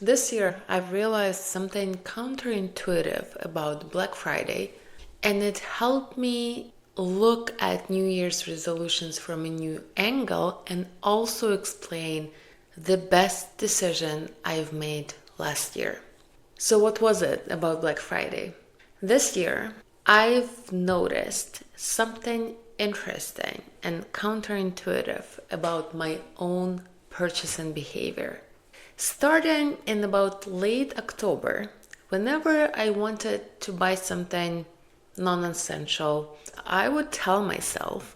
This year, I've realized something counterintuitive about Black Friday, and it helped me look at New Year's resolutions from a new angle and also explain the best decision I've made last year. So, what was it about Black Friday? This year, I've noticed something interesting and counterintuitive about my own purchasing behavior. Starting in about late October, whenever I wanted to buy something non-essential, I would tell myself,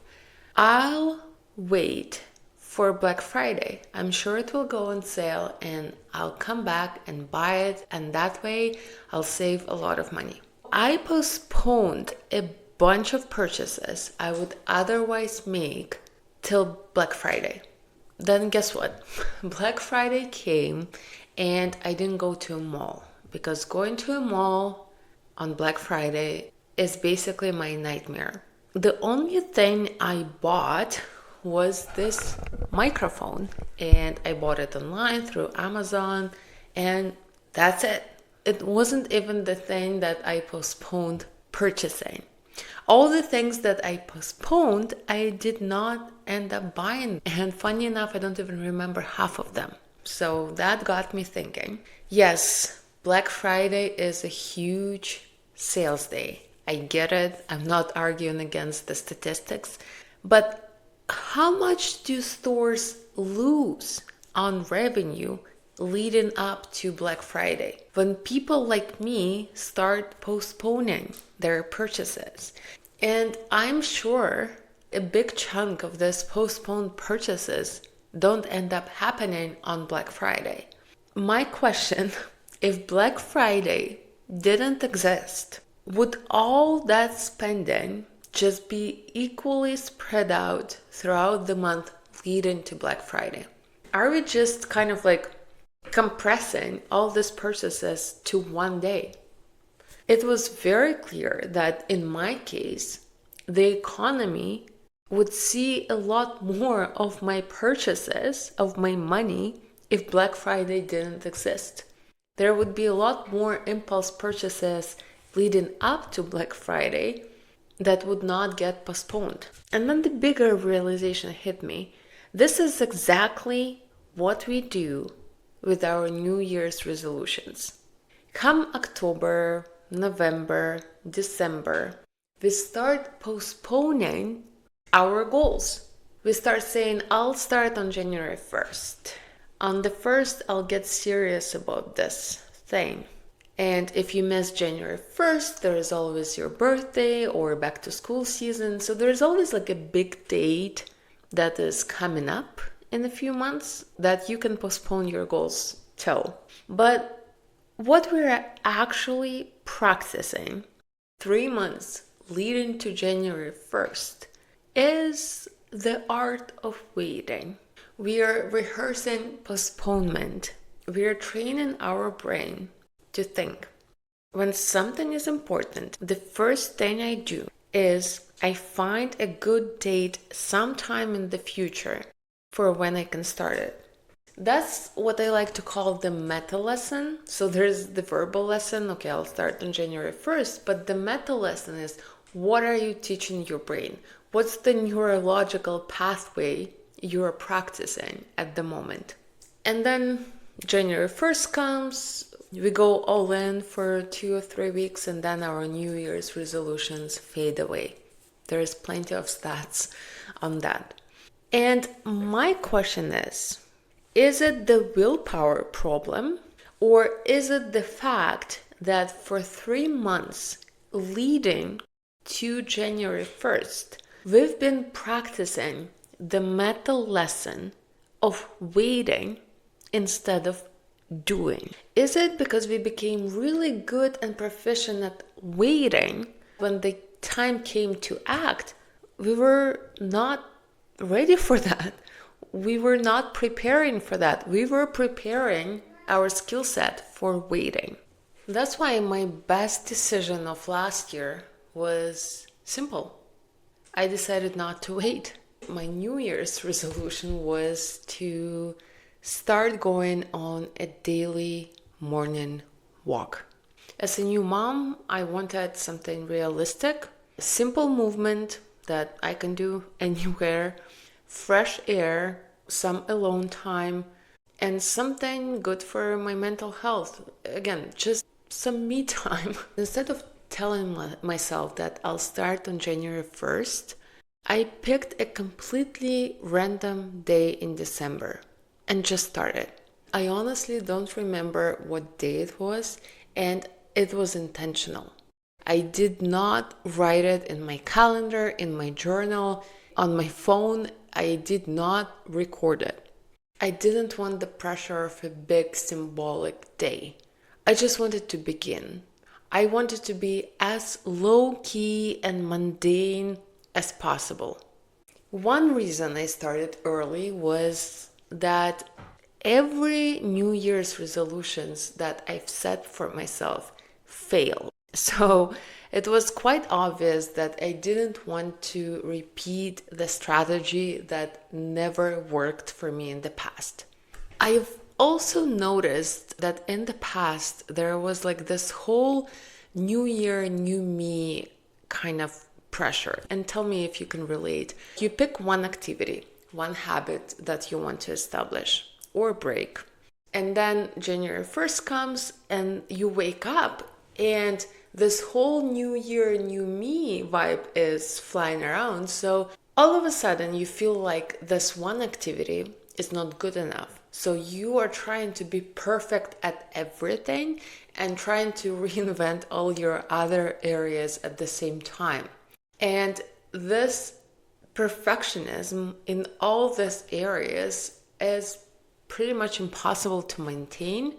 I'll wait for Black Friday. I'm sure it will go on sale and I'll come back and buy it, and that way I'll save a lot of money. I postponed a bunch of purchases I would otherwise make till Black Friday. Then guess what? Black Friday came and I didn't go to a mall because going to a mall on Black Friday is basically my nightmare. The only thing I bought was this microphone, and I bought it online through Amazon, and that's it. It wasn't even the thing that I postponed purchasing. All the things that I postponed, I did not end up buying. And funny enough, I don't even remember half of them. So that got me thinking. Yes, Black Friday is a huge sales day. I get it. I'm not arguing against the statistics. But how much do stores lose on revenue leading up to Black Friday when people like me start postponing their purchases? And I'm sure a big chunk of these postponed purchases don't end up happening on Black Friday. My question, if Black Friday didn't exist, would all that spending just be equally spread out throughout the month leading to Black Friday? Are we just kind of like compressing all these purchases to one day? It was very clear that in my case, the economy would see a lot more of my purchases, of my money, if Black Friday didn't exist. There would be a lot more impulse purchases leading up to Black Friday that would not get postponed. And then the bigger realization hit me. This is exactly what we do with our New Year's resolutions. Come October, November, December, we start postponing our goals. We start saying, I'll start on January 1st. On the 1st, I'll get serious about this thing. And if you miss January 1st, there is always your birthday or back to school season. So there's always like a big date that is coming up in a few months that you can postpone your goals till. But what we're actually practicing 3 months leading to January 1st is the art of waiting. We are rehearsing postponement. We are training our brain to think. When something is important, the first thing I do is I find a good date sometime in the future for when I can start it. That's what I like to call the meta lesson. So there's the verbal lesson, okay, I'll start on January 1st, but the meta lesson is, what are you teaching your brain? What's the neurological pathway you're practicing at the moment? And then January 1st comes, we go all in for 2 or 3 weeks, and then our New Year's resolutions fade away. There's plenty of stats on that. And my question is it the willpower problem, or is it the fact that for 3 months leading to January 1st, we've been practicing the meta lesson of waiting instead of doing? Is it because we became really good and proficient at waiting? When the time came to act, we were not ready for that. We were not preparing for that. We were preparing our skill set for waiting. That's why my best decision of last year was simple. I decided not to wait. My New Year's resolution was to start going on a daily morning walk. As a new mom, I wanted something realistic, a simple movement that I can do anywhere, fresh air, some alone time, and something good for my mental health. Again, just some me time. Instead of telling myself that I'll start on January 1st, I picked a completely random day in December and just started. I honestly don't remember what day it was, and it was intentional. I did not write it in my calendar, in my journal, on my phone. I did not record it. I didn't want the pressure of a big symbolic day. I just wanted to begin. I wanted to be as low-key and mundane as possible. One reason I started early was that every New Year's resolutions that I've set for myself failed. So it was quite obvious that I didn't want to repeat the strategy that never worked for me in the past. I've also noticed that in the past there was like this whole new year, new me kind of pressure. And tell me if you can relate. You pick one activity, one habit that you want to establish or break. And then January 1st comes and you wake up and this whole new year, new me vibe is flying around. So all of a sudden you feel like this one activity is not good enough. So you are trying to be perfect at everything and trying to reinvent all your other areas at the same time. And this perfectionism in all these areas is pretty much impossible to maintain.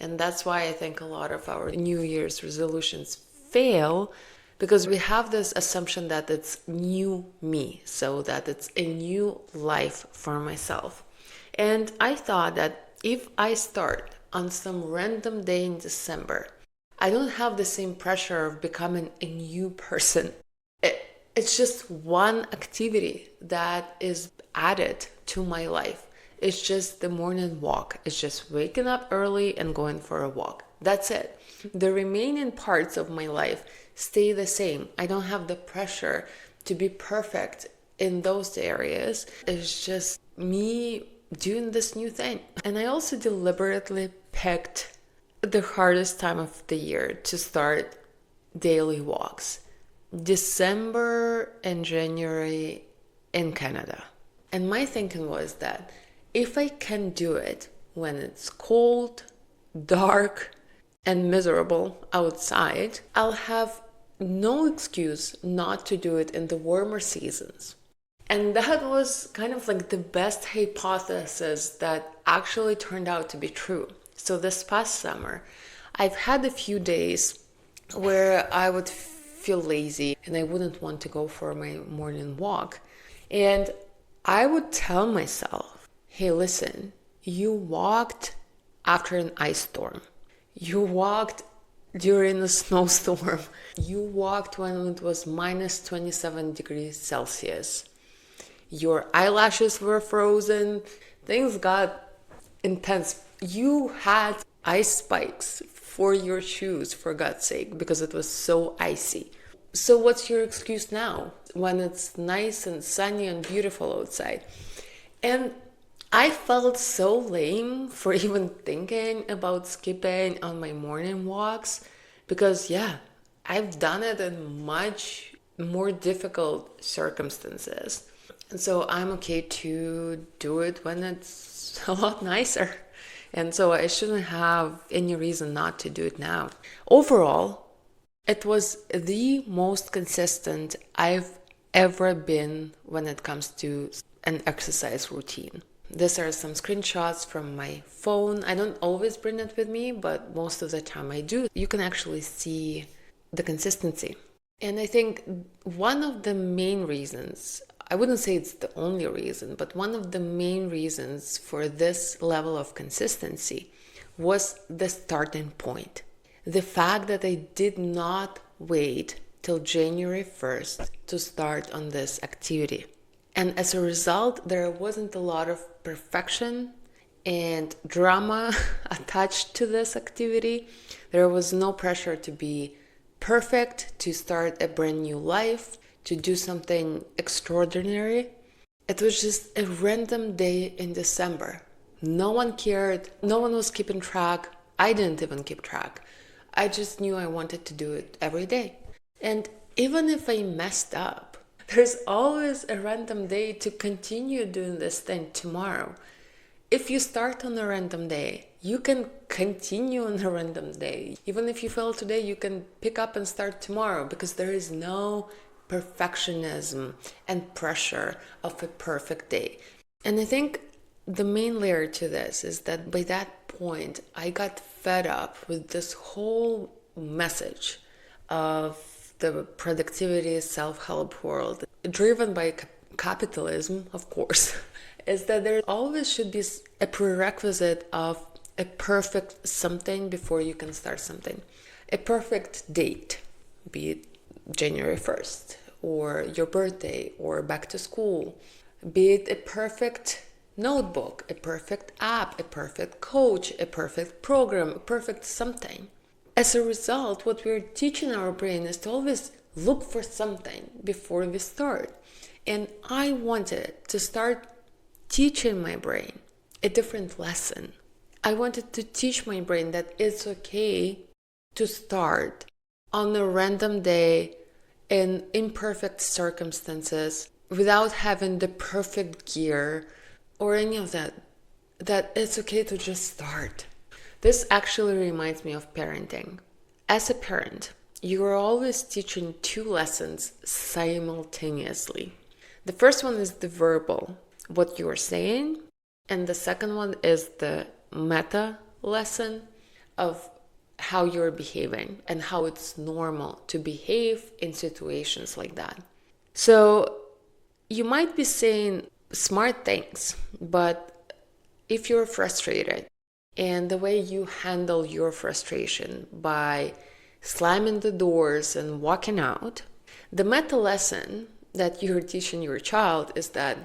And that's why I think a lot of our New Year's resolutions fail, because we have this assumption that it's new me, so that it's a new life for myself. And I thought that if I start on some random day in December, I don't have the same pressure of becoming a new person. It's just one activity that is added to my life. It's just the morning walk. It's just waking up early and going for a walk. That's it. The remaining parts of my life stay the same. I don't have the pressure to be perfect in those areas. It's just me doing this new thing. And I also deliberately picked the hardest time of the year to start daily walks. December and January in Canada. And my thinking was that if I can do it when it's cold, dark, and miserable outside, I'll have no excuse not to do it in the warmer seasons. And that was kind of like the best hypothesis that actually turned out to be true. So this past summer, I've had a few days where I would feel lazy and I wouldn't want to go for my morning walk. And I would tell myself, hey, listen, you walked after an ice storm. You walked during a snowstorm. You walked when it was minus 27 degrees Celsius. Your eyelashes were frozen. Things got intense. You had ice spikes for your shoes, for God's sake, because it was so icy. So what's your excuse now when it's nice and sunny and beautiful outside? And I felt so lame for even thinking about skipping on my morning walks because, yeah, I've done it in much more difficult circumstances. And so I'm okay to do it when it's a lot nicer. And so I shouldn't have any reason not to do it now. Overall, it was the most consistent I've ever been when it comes to an exercise routine. These are some screenshots from my phone. I don't always bring it with me, but most of the time I do. You can actually see the consistency. And I think one of the main reasons, I wouldn't say it's the only reason, but one of the main reasons for this level of consistency was the starting point. The fact that I did not wait till January 1st to start on this activity. And as a result, there wasn't a lot of perfection and drama attached to this activity. There was no pressure to be perfect, to start a brand new life, to do something extraordinary. It was just a random day in December. No one cared. No one was keeping track. I didn't even keep track. I just knew I wanted to do it every day. And even if I messed up, there's always a random day to continue doing this thing tomorrow. If you start on a random day, you can continue on a random day. Even if you fail today, you can pick up and start tomorrow, because there is no perfectionism and pressure of a perfect day. And I think the main layer to this is that by that point, I got fed up with this whole message of the productivity self-help world, driven by capitalism, of course, is that there always should be a prerequisite of a perfect something before you can start something. A perfect date, be it January 1st, or your birthday, or back to school, be it a perfect notebook, a perfect app, a perfect coach, a perfect program, a perfect something. As a result, what we're teaching our brain is to always look for something before we start. And I wanted to start teaching my brain a different lesson. I wanted to teach my brain that it's okay to start on a random day in imperfect circumstances without having the perfect gear or any of that. That it's okay to just start. This actually reminds me of parenting. As a parent, you are always teaching two lessons simultaneously. The first one is the verbal, what you are saying, and the second one is the meta lesson of how you're behaving and how it's normal to behave in situations like that. So you might be saying smart things, but if you're frustrated, and the way you handle your frustration by slamming the doors and walking out, the meta lesson that you're teaching your child is that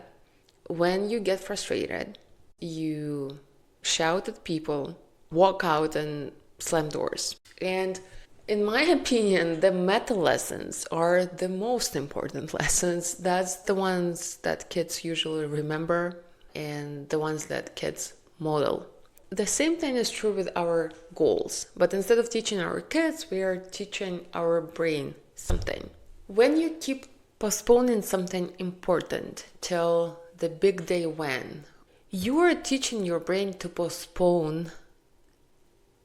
when you get frustrated, you shout at people, walk out and slam doors. And in my opinion, the meta lessons are the most important lessons. That's the ones that kids usually remember and the ones that kids model. The same thing is true with our goals, but instead of teaching our kids, we are teaching our brain something. When you keep postponing something important till the big day when, you are teaching your brain to postpone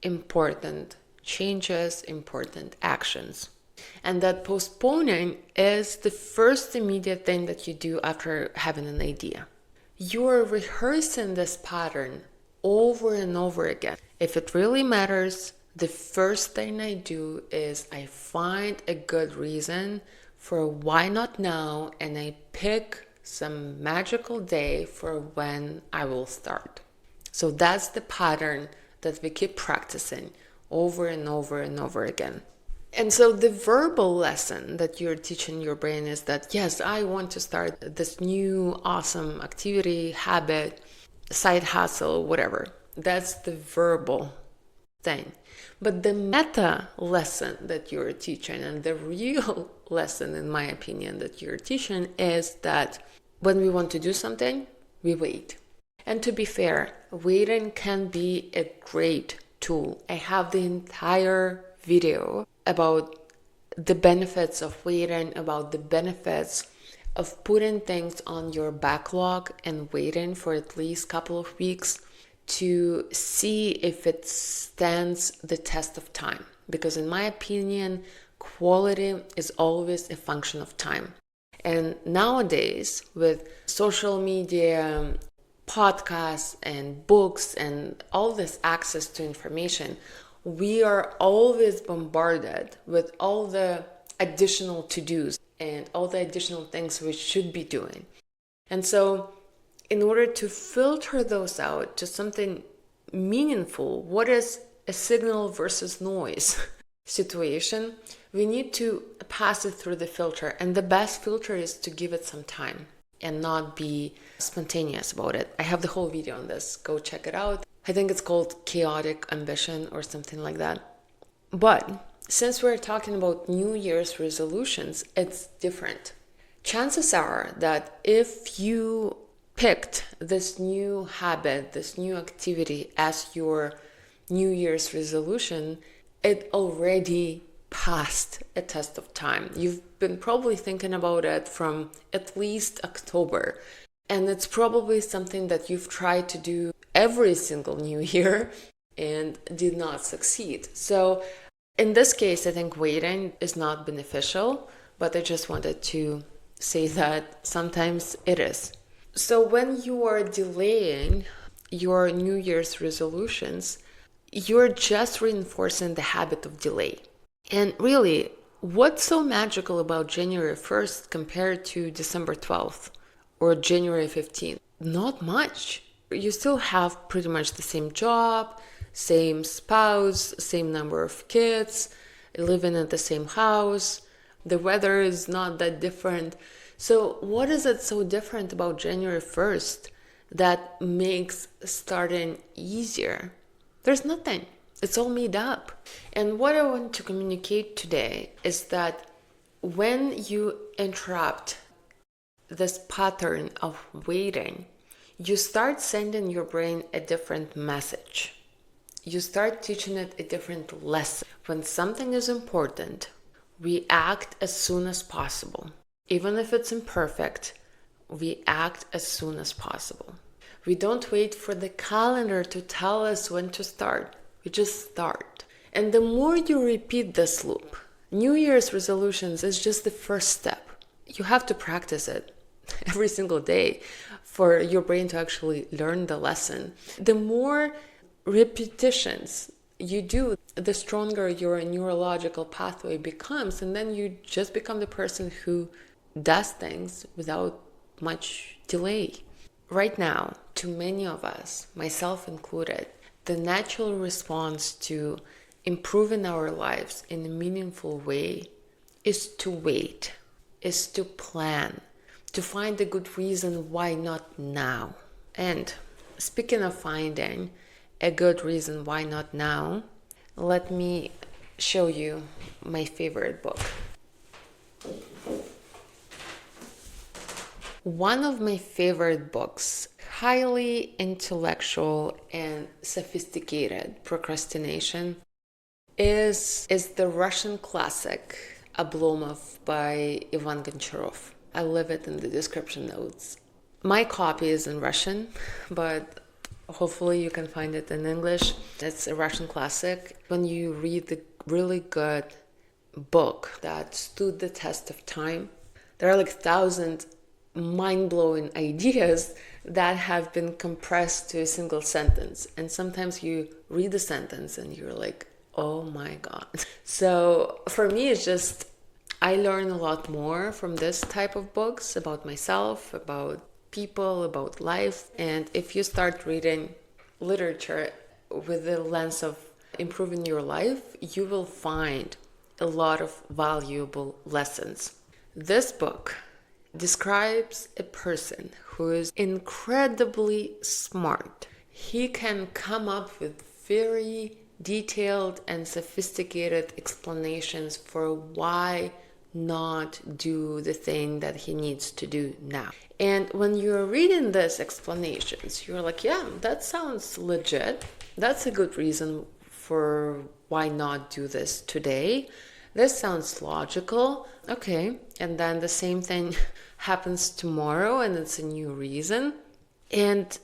important changes, important actions. And that postponing is the first immediate thing that you do after having an idea. You are rehearsing this pattern over and over again. If it really matters, the first thing I do is I find a good reason for why not now, and I pick some magical day for when I will start. So that's the pattern that we keep practicing over and over and over again. And so the verbal lesson that you're teaching your brain is that, yes, I want to start this new awesome activity, habit, side hustle, whatever. That's the verbal thing. But the meta lesson that you're teaching, and the real lesson, in my opinion, that you're teaching is that when we want to do something, we wait. And to be fair, waiting can be a great tool. I have the entire video about the benefits of waiting, about the benefits of putting things on your backlog and waiting for at least a couple of weeks to see if it stands the test of time. Because in my opinion, quality is always a function of time. And nowadays, with social media, podcasts and books and all this access to information, we are always bombarded with all the additional to-dos and all the additional things we should be doing. And so in order to filter those out to something meaningful, what is a signal versus noise situation, we need to pass it through the filter. And the best filter is to give it some time. and not be spontaneous about it. I have the whole video on this. Go check it out. I think it's called Chaotic Ambition or something like that. But since we're talking about New Year's resolutions, it's different. Chances are that if you picked this new habit, this new activity as your New Year's resolution, it already passed a test of time. You've been probably thinking about it from at least October. And it's probably something that you've tried to do every single new year and did not succeed. So in this case, I think waiting is not beneficial, but I just wanted to say that sometimes it is. So when you are delaying your New Year's resolutions, you're just reinforcing the habit of delay. And really, what's so magical about January 1st compared to December 12th or January 15th? Not much. You still have pretty much the same job, same spouse, same number of kids, living in the same house. The weather is not that different. So what is it so different about January 1st that makes starting easier? There's nothing. It's all made up. And what I want to communicate today is that when you interrupt this pattern of waiting, you start sending your brain a different message. You start teaching it a different lesson. When something is important, we act as soon as possible. Even if it's imperfect, we act as soon as possible. We don't wait for the calendar to tell us when to start. We just start. And the more you repeat this loop, New Year's resolutions is just the first step. You have to practice it every single day for your brain to actually learn the lesson. The more repetitions you do, the stronger your neurological pathway becomes, and then you just become the person who does things without much delay. Right now, to many of us, myself included, the natural response to improving our lives in a meaningful way is to wait, is to plan, to find a good reason why not now. And speaking of finding a good reason why not now, let me show you my favorite book. One of my favorite books, highly intellectual and sophisticated procrastination, is the Russian classic Oblomov by Ivan Goncharov. I'll leave it in the description notes. My copy is in Russian, but hopefully you can find it in English. It's a Russian classic. When you read the really good book that stood the test of time, there are like 1,000 mind-blowing ideas that have been compressed to a single sentence. And sometimes you read the sentence and you're like, oh my God. So for me, it's just, I learn a lot more from this type of books about myself, about people, about life. And if you start reading literature with the lens of improving your life, you will find a lot of valuable lessons. This book describes a person who is incredibly smart. He can come up with very detailed and sophisticated explanations for why not do the thing that he needs to do now. And when you're reading these explanations, you're like, yeah, that sounds legit. That's a good reason for why not do this today. This sounds logical. Okay. And then the same thing happens tomorrow and it's a new reason. And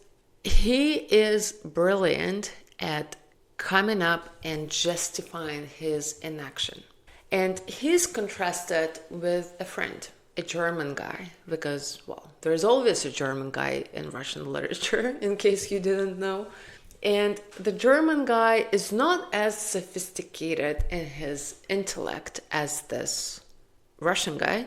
he is brilliant at coming up and justifying his inaction. And he's contrasted with a friend, a German guy, because, well, there's always a German guy in Russian literature, in case you didn't know. And the German guy is not as sophisticated in his intellect as this Russian guy,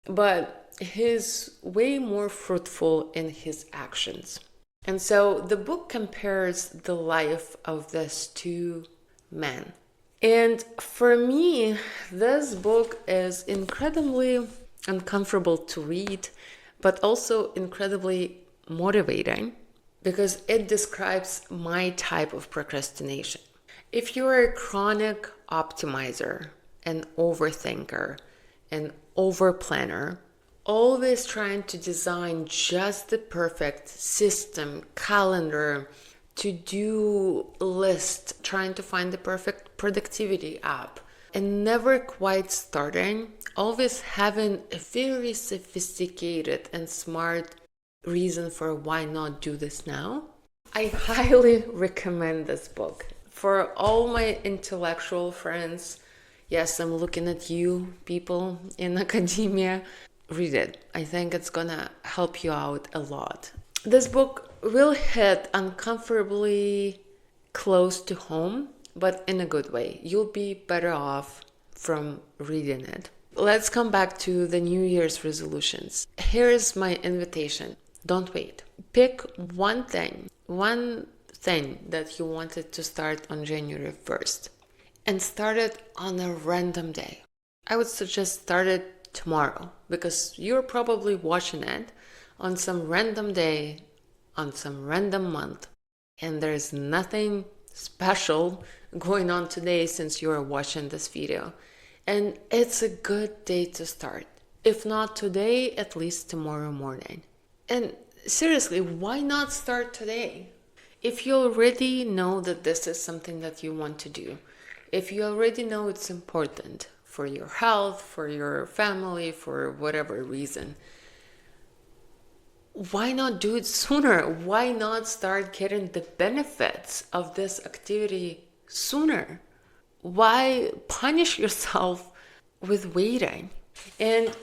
but he's way more fruitful in his actions. And so the book compares the life of these two men. And for me, this book is incredibly uncomfortable to read but also incredibly motivating because it describes my type of procrastination. If you're a chronic optimizer, an overthinker, an overplanner, always trying to design just the perfect system, calendar, to-do list, trying to find the perfect productivity app, and never quite starting, always having a very sophisticated and smart reason for why not do this now, I highly recommend this book. For all my intellectual friends, yes, I'm looking at you, people in academia, read it. I think it's gonna help you out a lot. This book will hit uncomfortably close to home, but in a good way. You'll be better off from reading it. Let's come back to the New Year's resolutions. Here's my invitation. Don't wait. Pick one thing that you wanted to start on January 1st and start it on a random day. I would suggest start it tomorrow because you're probably watching it on some random day, on some random month, and there's nothing special going on today since you're watching this video. And it's a good day to start. If not today, at least tomorrow morning. And seriously, why not start today? If you already know that this is something that you want to do, if you already know it's important for your health, for your family, for whatever reason, why not do it sooner? Why not start getting the benefits of this activity sooner? Why punish yourself with waiting? And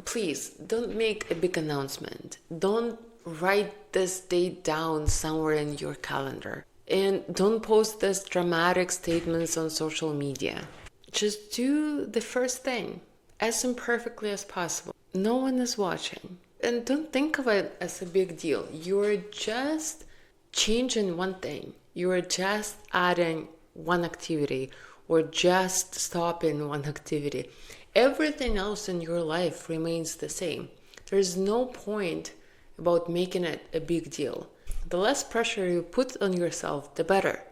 please don't make a big announcement. Don't write this date down somewhere in your calendar. And don't post these dramatic statements on social media. Just do the first thing as imperfectly as possible. No one is watching. And don't think of it as a big deal. You're just changing one thing. You're just adding one activity or just stopping one activity. Everything else in your life remains the same. There's no point about making it a big deal. The less pressure you put on yourself, the better.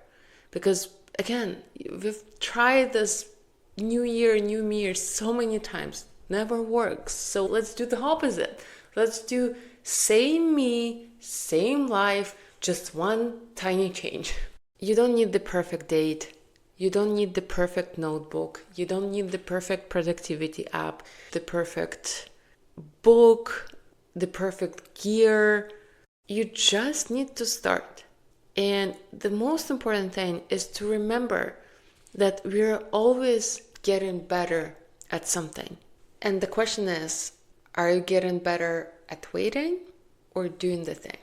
Because again, we've tried this new year, new me so many times. Never works. So let's do the opposite. Let's do same me, same life, just one tiny change. You don't need the perfect date. You don't need the perfect notebook. You don't need the perfect productivity app, the perfect book, the perfect gear. You just need to start. And the most important thing is to remember that we're always getting better at something. And the question is, are you getting better at waiting or doing the thing?